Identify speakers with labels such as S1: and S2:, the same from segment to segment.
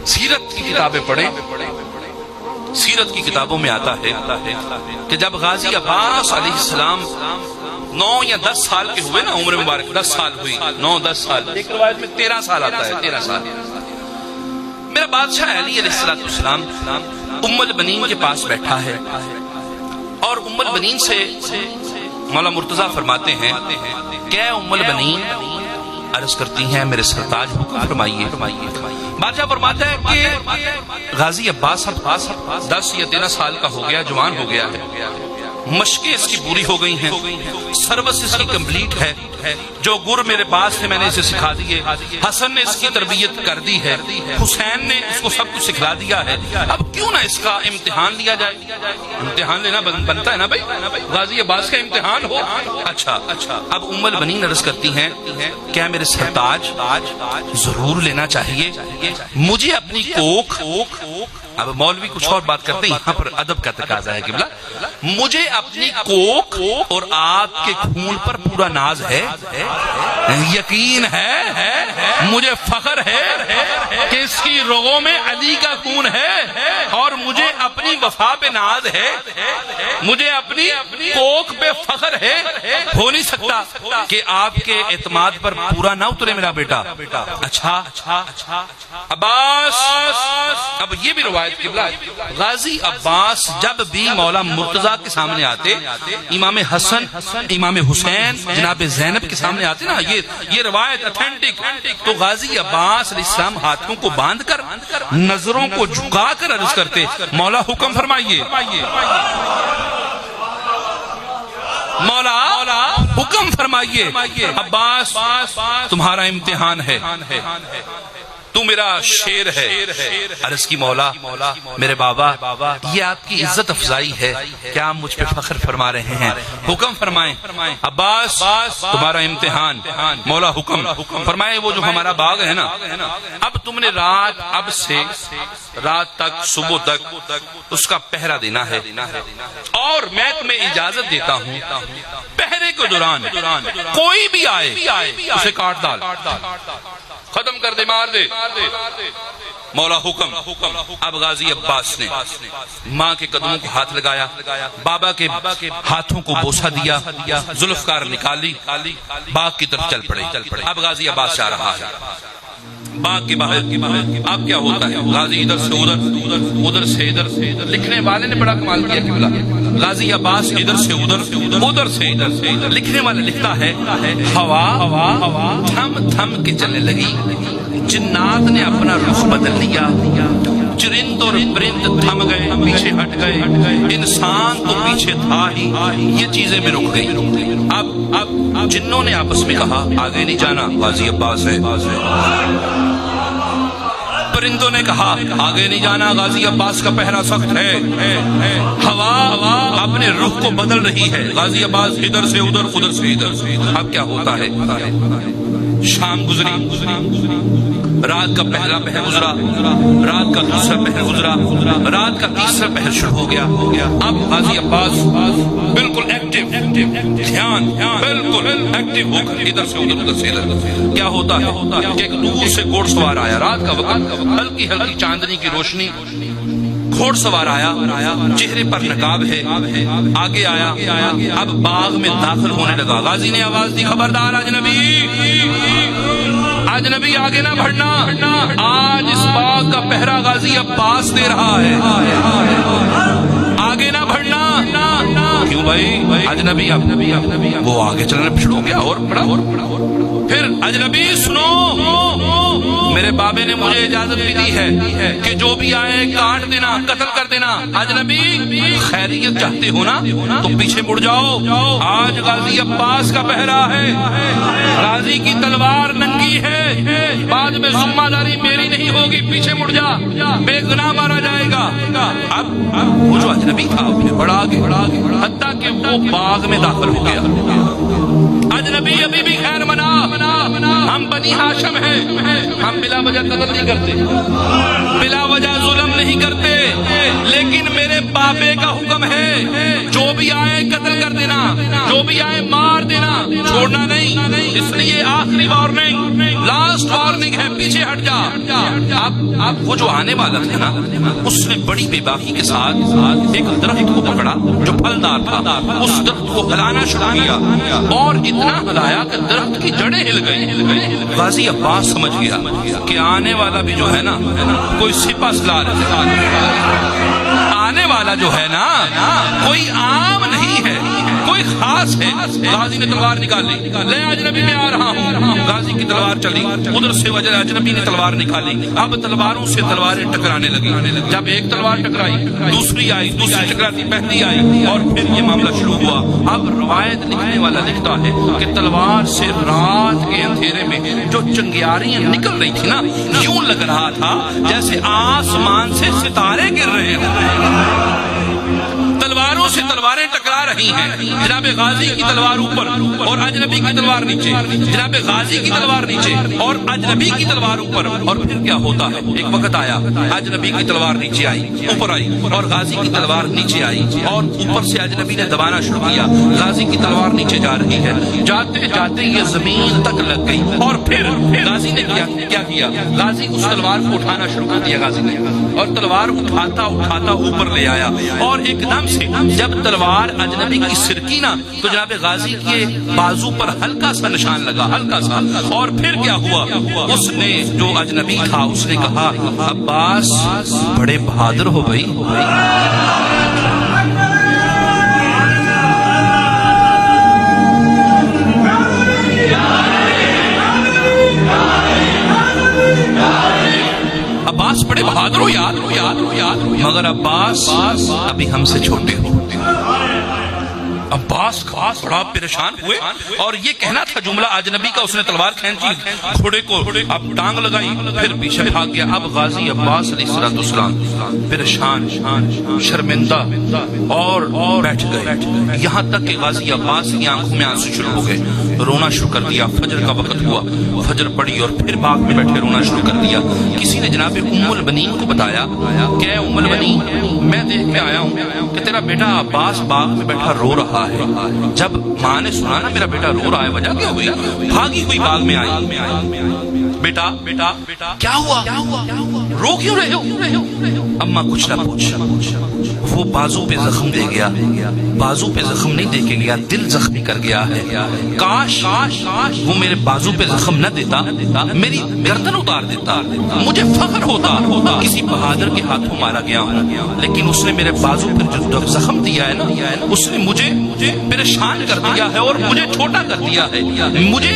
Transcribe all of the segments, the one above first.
S1: سیرت کی کتابیں پڑھیں، سیرت کی کتابوں میں آتا ہے کہ جب غازی عباس علیہ السلام 9 یا 10 سال کے ہوئے نا، عمر مبارک 10 سال ہوئی، 9-10 سال، ایک روایت میں 13 سال آتا ہے، 13 سال، میرا بادشاہ علی علیہ السلام ام البنین کے پاس بیٹھا ہے، اور ام البنین سے مولا مرتضیٰ فرماتے ہیں کہ ام البنین، عرض کرتی ہیں میرے سرتاج حکم فرمائیے۔ بادشاہ فرماتا ہے کہ غازی عباس 10 یا 13 سال کا ہو گیا، جوان ہو گیا ہے، مشقیں اس کی پوری ہو گئی ہیں، سروس اس کی کمپلیٹ ہے، جو گر میرے پاس ہے میں نے اسے سکھا دیے، حسن نے اس کی تربیت کر دی ہے، حسین نے اس کو سب کچھ سکھلا دیا ہے، اب کیوں نہ اس کا امتحان لیا جائے؟ امتحان لینا بنتا ہے نا بھائی، غازی عباس کا امتحان ہو۔ اچھا اب ام البنین عرض کرتی ہیں کیا میرے سرتاج ضرور لینا چاہیے، مجھے اپنی کوکھ، اب مولوی کچھ اور بات کرتے ہیں، یہاں پر ادب کا تقاضا ہے قبلہ، مجھے اپنی کوکھ اور آپ کے خون پر پورا ناز ہے، یقین ہے، مجھے فخر ہے کہ اس کی رگوں میں علی کا خون ہے، اور مجھے اپنی وفا پہ ناز ہے، مجھے اپنی کوکھ پہ فخر ہے، ہو نہیں سکتا کہ آپ کے اعتماد پر پورا نہ اترے میرا بیٹا۔ اچھا عباس، اب یہ بھی روایت قبلہ، غازی عباس جب بھی مولا مرتضیٰ کے سامنے آتے، امام حسن، امام حسین، جناب زینب کے سامنے آتے نا، یہ روایت اتھینٹک، تو غازی عباس علیہ السلام ہاتھوں کو باندھ کر، نظروں کو جھکا کر عرض کرتے مولا حکم فرمائیے، مولا حکم فرمائیے، عباس تمہارا امتحان ہے، تو میرا شیر ہے۔ عرض کی مولا میرے بابا یہ آپ کی عزت افزائی ہے، کیا آپ مجھ پہ فخر فرما رہے ہیں؟ حکم فرمائیں۔ عباس تمہارا امتحان، مولا حکم فرمائے، وہ جو ہمارا باغ ہے نا، اب تم نے اب سے رات تک، صبح تک اس کا پہرا دینا ہے، اور میں تمہیں اجازت دیتا ہوں پہرے کے دوران کوئی بھی آئے اسے کاٹ ڈال، ختم کر دے، مار دے، مولا حکم۔ اب غازی عباس نے ماں کے قدموں کو ہاتھ لگایا، بابا کے ہاتھوں کو بوسہ دیا، ذوالفقار نکالی، باغ کی طرف چل پڑے۔ اب غازی عباس جا رہا ہے باغ کے باہر، اب کیا ہوتا ہے؟ غازی ادھر سے ادھر، ادھر سے ادھر، لکھنے والے نے بڑا کمال کیا قبلہ، غازی عباس ادھر سے ادھر، ادھر سے ادھر، لکھنے والا لکھتا ہے ہوا تھم تھم کے چلنے لگی، جنات نے اپنا رخ بدل لیا، چرند اور پرند تھم گئے، پیچھے ہٹ گئے، انسان تو پیچھے تھا ہی، یہ چیزیں بھی رک گئی۔ اب جنوں نے آپس میں کہا آگے نہیں جانا، غازی عباس ہے، پرندوں نے کہا آگے نہیں جانا، غازی عباس کا پہرا سخت ہے، ہوا اپنے رخ کو بدل رہی ہے، غازی عباس ادھر سے ادھر، ادھر سے ادھر۔ اب کیا ہوتا ہے؟ شام گزری، رات کا پہلا پہر گزرا، رات کا دوسرا پہر گزرا، رات کا تیسرا پہر شروع ہو گیا۔ اب غازی عباس بالکل ایکٹیو، دھیان بالکل ایکٹیو ہو کر ادھر سے ادھر، ادھر سے ادھر۔ کیا ہوتا ہے کہ ایک دور سے گھوڑ سوار آیا، رات کا وقت، ہلکی ہلکی چاندنی کی روشنی، گھوڑ سوار آیا، چہرے پر نقاب ہے، آگے آیا، اب باغ میں داخل ہونے لگا۔ غازی نے آواز دی خبردار اجنبی، اجنبی آگے نہ بڑھنا، آج اس باغ کا پہرا غازی عباس دے رہا ہے، آگے نہ بڑھنا۔ کیوں بھائی؟ اجنبی وہ آگے چلنے شروع ہو گیا، اور بڑا، پھر اجنبی سنو، میرے بابے نے مجھے اجازت بھی دی ہے کہ جو بھی آئے کاٹ دینا، قتل کر دینا۔ اجنبی خیریت چاہتے ہو نا تو پیچھے مڑ جاؤ، آج غازی عباس کا پہرا ہے، غازی کی تلوار ننگی ہے، بعد میں ذمہ داری میری نہیں ہوگی، پیچھے مڑ جا، بے گناہ مارا جائے گا۔ اب وہ جو اجنبی تھا بڑا آگے، حتیٰ کہ وہ باغ میں داخل ہو گیا۔ اجنبی ابھی بھی خیر منا، ہم بنی ہاشم ہیں، ہم بلا وجہ قتل نہیں کرتے، بلا وجہ ظلم نہیں کرتے، لیکن میرے بابے کا حکم ہے جو بھی آئے قتل کر دینا، جو بھی آئے مار دینا، چھوڑنا نہیں۔ اس لیے آخری وارننگ، لاسٹ وارننگ ہے، پیچھے ہٹ جا۔ اب وہ جو آنے والا تھا نا، اس نے بڑی بے باکی کے ساتھ ایک درخت کو پکڑا جو پھلدار تھا، اس درخت کو ہلانا شروع کیا اور اتنا ہلایا کہ درخت کی جڑیں ہل گئی۔ غازی عباس سمجھ گیا کہ آنے والا بھی جو ہے نا کوئی سپہ سالار ہے، آنے والا جو ہے نا کوئی عام نہیں ہے، کوئی خاص ہے۔ غازی نے تلوار نکالی، لے اجنبی میں آ رہا ہوں، غازی کی تلوار چلی، ادھر سے وجہ اجنبی نے تلوار نکالی، اب تلواروں سے تلواریں ٹکرانے لگی، جب ایک تلوار ٹکرائی دوسری آئی، دوسری ٹکراتی پہلی آئی، اور پھر یہ معاملہ شروع ہوا۔ اب روایت لکھنے والا لکھتا ہے کہ تلوار سے رات کے اندھیرے میں جو چنگیاریاں نکل رہی تھی نا، یوں لگ رہا تھا جیسے آسمان سے ستارے گر رہے ہیں، تلواروں سے تلواریں ٹکرا رہی ہیں، جناب غازی کی تلوار اوپر اور اجنبی کی تلوار نیچے، جناب غازی کی تلوار نیچے اور اجنبی کی تلوار اوپر۔ اور پھر کیا ہوتا ہے، ایک وقت آیا اجنبی کی تلوار نیچے آئی، اوپر آئی، اور غازی کی تلوار نیچے آئی، اور اوپر سے اجنبی نے دبانا شروع کیا، غازی کی تلوار نیچے جا رہی ہے، جاتے جاتے یہ زمین تک لگ گئی، اور پھر غازی نے کیا کیا، غازی اس تلوار کو اٹھانا شروع کر دیا غازی نے، اور تلوار اٹھاتا اٹھاتا اوپر لے آیا، اور ایک دم سے جب تلوار اجنبی کی سرکی نا تو جناب غازی کے بازو پر ہلکا سا نشان لگا، ہلکا سا، اور پھر کیا ہوا، اس نے جو اجنبی تھا اس نے کہا عباس بڑے بہادر ہو بھائی۔ عباس بڑے بہادر ہو یاد، مگر عباس ابھی ہم سے چھوٹے ہو۔ عباس خاص بڑا پریشان ہوئے، اور یہ کہنا تھا جملہ اجنبی کا، اس نے تلوار کھینچی، گھوڑے کو اب ٹانگ لگائی، پھر پیچھے بھاگ گیا۔ اب غازی عباس علیہ السلام پریشان، شرمندہ اور بیٹھ گئے، یہاں تک کہ غازی عباس کی آنکھوں میں آنسو شروع ہو گئے، رونا شروع کر دیا۔ فجر کا وقت ہوا، فجر پڑی اور پھر باغ میں بیٹھے رونا شروع کر دیا۔ کسی نے جناب ام البنین کو بتایا کہ اے ام البنین، میں دیکھ کے آیا ہوں کہ تیرا بیٹا عباس باغ میں بیٹھا رو رہا ہے۔ جب ماں نے سنا نا میرا بیٹا رو رہا ہے، وجہ کیا ہوئی، بھاگی ہوئی باغ میں آئی، بیٹا کیا ہوا، رو کیوں رہے ہو؟ اماں کچھ نہ پوچھ، وہ بازو پہ زخم دے گیا، بازو پہ زخم نہیں دے کے گیا، دل زخمی کر گیا ہے، کاش وہ میرے بازو پہ زخم نہ دیتا، میری گردن اتار دیتا، مجھے فخر ہوتا کسی بہادر کے ہاتھوں مارا گیا ہوں، لیکن اس نے میرے بازو پر جو زخم دیا ہے نا، اس نے مجھے پریشان کر دیا ہے اور مجھے چھوٹا کر دیا ہے، مجھے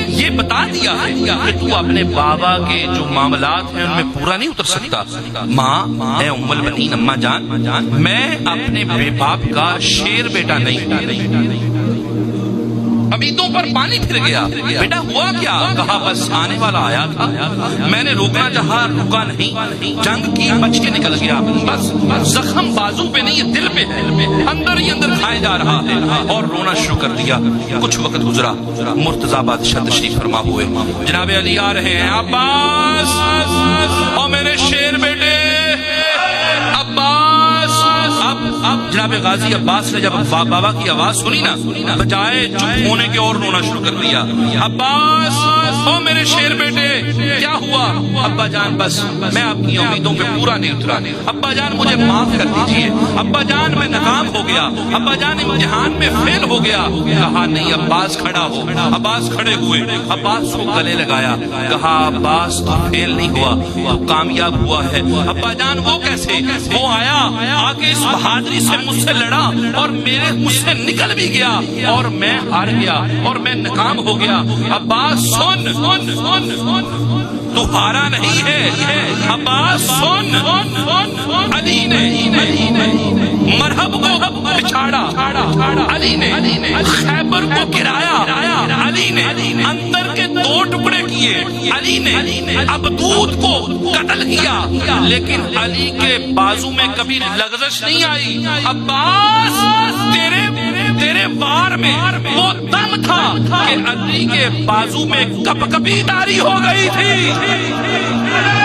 S1: یہ بتا دیا ہے کہ تو اپنے بابا کے جو معاملات ہیں ان میں پورا نہیں اتر سکتا۔ ماں، اے ام البنین، اماں جان، میں اپنے بے باپ کا شیر بیٹا نہیں، امیدوں پر پانی پھر گیا، بیٹا ہوا کیا؟ کہا بس آنے والا آیا تھا، میں نے روکنا چاہا، رکا نہیں، جنگ کی بچ کے نکل گیا، بس زخم بازو پہ نہیں دل پہ ہے، اندر ہی اندر کھائے جا رہا ہے، اور رونا شروع کر دیا۔ کچھ وقت گزرا، مرتضیٰ بادشاہ تشریف فرما ہوئے، جناب علی آ رہے ہیں، عباس اور میرے شیر بیٹے عباس۔ اب جناب غازی عباس نے جب بابا کی آواز سنی نا، بجائے چپ ہونے کے اور رونا شروع کر دیا۔ عباس او میرے شیر بیٹے، کیا ہوا؟ ابا جان بس میں آپ کی امیدوں پہ پورا نہیں اترا، ابا جان مجھے معاف کر دیجئے، ابا جان میں ناکام ہو گیا، ابا جان امتحان میں فیل ہو گیا۔ کہا نہیں عباس کھڑا ہو، عباس کھڑے ہوئے، عباس کو گلے لگایا، کہا عباس تو فیل نہیں ہوا، تو کامیاب ہوا ہے۔ ابا جان وہ کیسے؟ وہ آیا، آگے اس بہادری سے مجھ سے لڑا اور مجھ سے نکل بھی گیا، اور میں ہار گیا اور میں ناکام ہو گیا۔ عباس سن، تو ہارا نہیں ہے، عباس سن، علی نے مرحب کو بچھاڑا، علی نے خیبر کو گرایا، علی نے اندر کے 2 ٹکڑے کیے، علی نے عبدود کو قتل کیا، لیکن علی کے بازو میں کبھی لغزش نہیں آئی۔ عباس تیرے وار میں وہ دم تھا کہ علی کے بازو میں کپ کپی داری ہو گئی تھی.